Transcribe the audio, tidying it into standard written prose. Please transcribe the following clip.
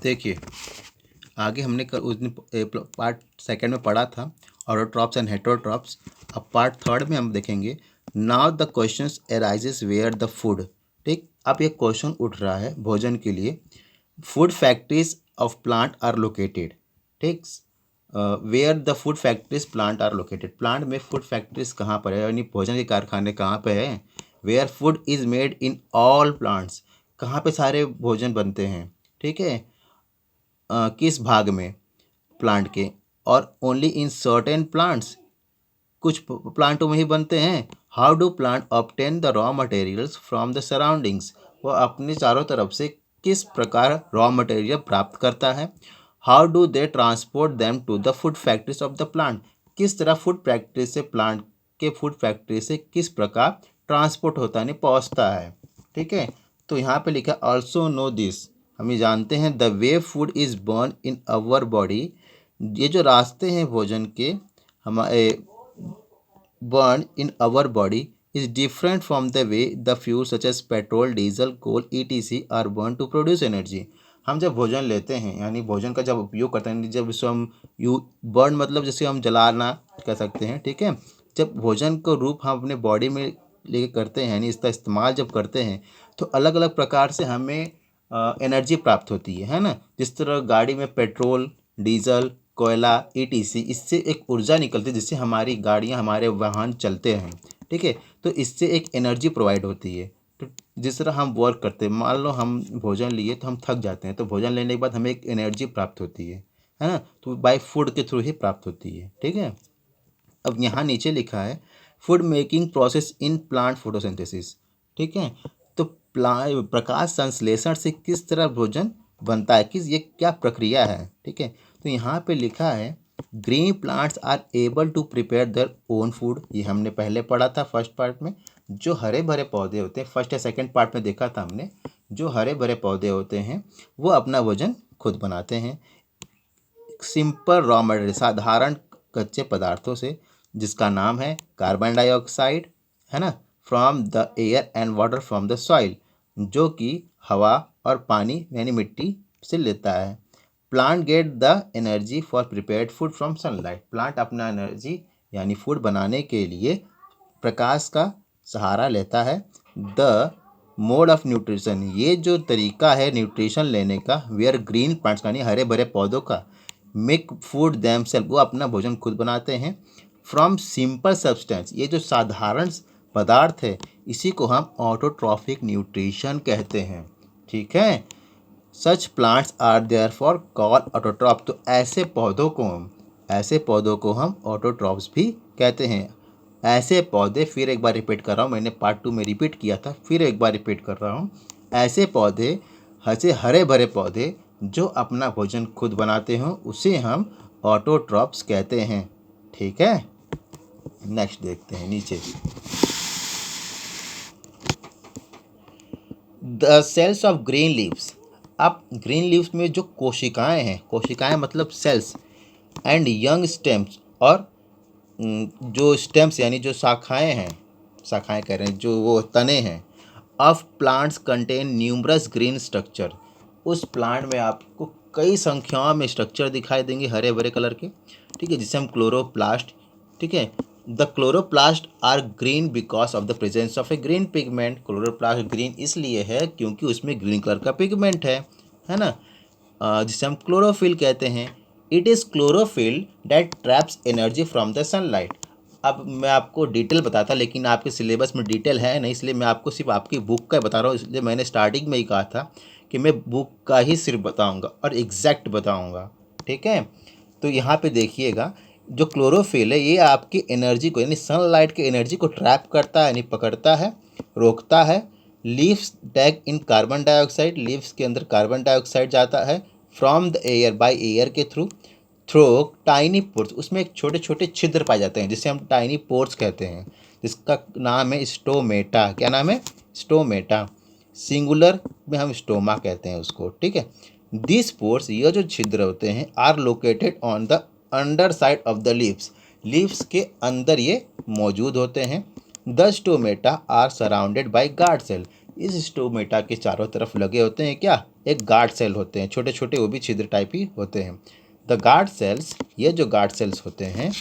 देखिए, आगे हमने उस दिन पार्ट सेकंड में पढ़ा था ऑटोट्रॉप्स एंड हेटेरोट्रॉप्स। अब पार्ट थर्ड में हम देखेंगे। Now the questions arises where the food. ठीक, अब ये क्वेश्चन उठ रहा है भोजन के लिए। Food factories of plant are located. ठीक, where the food factories plant are located. Plant में फूड फैक्ट्रीज कहाँ पर है, यानी भोजन के कारखाने कहाँ पे हैं। Where food is made in all plants, कहाँ पे सारे भोजन बनते हैं। ठीक है, किस भाग में प्लांट के। और ओनली इन सर्टेन प्लांट्स, कुछ प्लांटों में ही बनते हैं। How do plant obtain the raw materials from the surroundings. वो अपने चारों तरफ से किस प्रकार रॉ मटेरियल प्राप्त करता है। How do they transport them to the food factories of the plant, किस तरह फूड फैक्ट्री से प्लांट के फूड फैक्ट्री से किस प्रकार ट्रांसपोर्ट होता है, पहुँचता है। ठीक है, तो यहाँ पे लिखा ऑल्सो नो दिस, हम ये जानते हैं the way food is burn in our body. ये जो रास्ते हैं भोजन के हमारे burn in our body is different from the way the fuel such as petrol, diesel, coal ETC are burn to produce energy. हम जब भोजन लेते हैं, यानी भोजन का जब उपयोग करते हैं, जब इसको हम बर्न मतलब जैसे हम जलाना कह सकते हैं। ठीक है, जब भोजन को रूप हम अपने बॉडी में लेके करते हैं, यानी इसका इस्तेमाल जब करते हैं, तो अलग अलग प्रकार से हमें एनर्जी प्राप्त होती है ना। जिस तरह गाड़ी में पेट्रोल, डीजल, कोयला, ETC, इससे एक ऊर्जा निकलती है जिससे हमारी गाड़ियाँ, हमारे वाहन चलते हैं। ठीक है, तो इससे एक एनर्जी प्रोवाइड होती है। तो जिस तरह हम वर्क करते हैं, मान लो हम भोजन लिए तो हम थक जाते हैं, तो भोजन लेने के बाद हमें एक एनर्जी प्राप्त होती है ना। तो बाय फूड के थ्रू ही प्राप्त होती है। ठीक है, अब यहाँ नीचे लिखा है food making process in plant photosynthesis. ठीक है, तो प्रकाश संश्लेषण से किस तरह भोजन बनता है, किस ये क्या प्रक्रिया है। ठीक है, तो यहाँ पे लिखा है green plants are able to prepare their own food. ये हमने पहले पढ़ा था फर्स्ट पार्ट में। जो हरे भरे पौधे होते हैं, फर्स्ट या सेकंड पार्ट में देखा था हमने, जो हरे भरे पौधे होते हैं वो अपना भोजन खुद बनाते हैं। सिंपल रॉ मटेरियल, साधारण कच्चे पदार्थों से, जिसका नाम है कार्बन डाइऑक्साइड, है ना, from the air and water from the soil, जो कि हवा और पानी यानी मिट्टी से लेता है। Plant get the energy for prepared food from sunlight. Plant अपना एनर्जी यानी फूड बनाने के लिए प्रकाश का सहारा लेता है। द मोड ऑफ न्यूट्रिशन, ये जो तरीका है न्यूट्रिशन लेने का, वेयर ग्रीन प्लांट्स यानी हरे भरे पौधों का, मेक फूड देमसेल्फ, वो अपना भोजन खुद बनाते हैं। फ्रॉम सिंपल सब्सटेंस, ये जो साधारण पदार्थ है इसी को हम ऑटोट्रॉफिक न्यूट्रिशन कहते हैं। ठीक है, such plants are there for call autotroph. तो ऐसे पौधों को हम ऑटोट्रॉप्स भी कहते हैं। ऐसे पौधे, फिर एक बार रिपीट कर रहा हूँ, मैंने पार्ट 2 में रिपीट किया था, फिर एक बार रिपीट कर रहा हूँ। ऐसे पौधे, ऐसे हरे भरे पौधे जो अपना भोजन खुद बनाते हों, उसे हम ऑटोट्रॉप्स कहते हैं। ठीक है, नेक्स्ट देखते हैं नीचे। The cells of green leaves. अब ग्रीन लीव्स में जो कोशिकाएं हैं, कोशिकाएं मतलब सेल्स, एंड यंग स्टेम्स, और जो स्टेम्स यानी जो शाखाएं हैं, शाखाएं कह रहे हैं, जो वो तने हैं, of plants contain numerous green structure. उस प्लांट में आपको कई संख्याओं में स्ट्रक्चर दिखाई देंगे हरे भरे कलर के। ठीक है, जिसे हम क्लोरोप्लास्ट। ठीक है, the chloroplast are green because of the presence of a green pigment. Chloroplast green इसलिए है क्योंकि उसमें ग्रीन कलर का पिगमेंट है ना, जिसे हम क्लोरोफिल कहते हैं। It is chlorophyll that traps energy from the sunlight. अब मैं आपको डिटेल बताता, लेकिन आपके सिलेबस में डिटेल है नहीं, इसलिए मैं आपको सिर्फ आपकी बुक का बता रहा हूँ। इसलिए मैंने स्टार्टिंग में ही कहा था कि मैं बुक का ही सिर्फ बताऊँगा और एग्जैक्ट बताऊँगा। ठीक है, तो यहाँ पे देखिएगा, जो क्लोरोफिल है ये आपकी एनर्जी को, यानी सनलाइट की एनर्जी को ट्रैप करता है, यानी पकड़ता है, रोकता है। Leaves tag in carbon dioxide, leaves के अंदर कार्बन डाइऑक्साइड जाता है from the air, by air के थ्रू टाइनी पोर्स, उसमें एक छोटे छोटे छिद्र पाए जाते हैं जिसे हम टाइनी पोर्स कहते हैं, जिसका नाम है स्टोमेटा। क्या नाम है? स्टोमेटा। सिंगुलर में हम स्टोमा कहते हैं उसको। ठीक है, दिस पोर्स, ये जो छिद्र होते हैं, are located on the under side of the leaves, leaves के अंदर ये मौजूद होते हैं। The stomata are surrounded by guard cell, इस स्टोमेटा के चारों तरफ लगे होते हैं क्या? एक गार्ड सेल होते हैं, छोटे छोटे वो भी छिद्र टाइप ही होते हैं। द गार्ड सेल्स, ये जो गार्ड सेल्स होते हैं